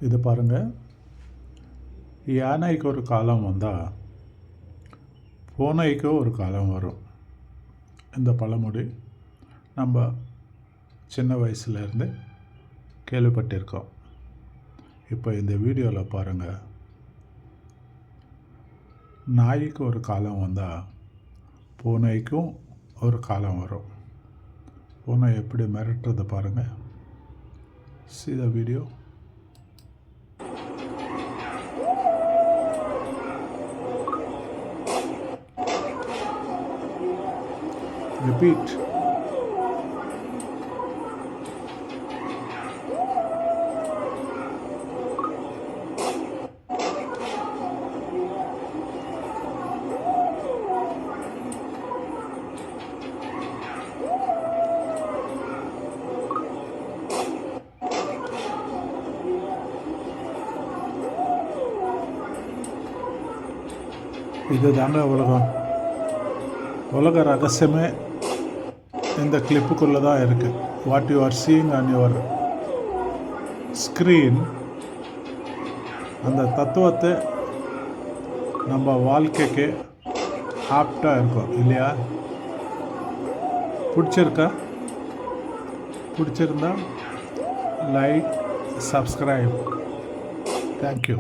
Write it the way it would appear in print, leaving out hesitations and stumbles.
இது பாருங்கள், யானைக்கு ஒரு காலம் வந்தால் பூனைக்கு ஒரு காலம் வரும். இந்த பழமொழி நம்ம சின்ன வயசுலேருந்து கேள்விப்பட்டிருக்கோம். இப்போ இந்த வீடியோவில் பாருங்கள், நாய்க்கு ஒரு காலம் வந்தால் பூனைக்கும் ஒரு காலம் வரும். பூனை எப்படி மிரட்டுறது பாருங்கள். See the video. Repeat. இது தாங்க உலகம். உலக ரகசியமே இந்த கிளிப்புக்குள்ளே தான் இருக்குது. What you are seeing on your screen, அந்த தத்துவத்தை நம்ம வாழ்க்கைக்கு ஆப்டாக இருக்கும் இல்லையா? பிடிச்சிருந்தா லைக், சப்ஸ்கிரைப். தேங்க்யூ.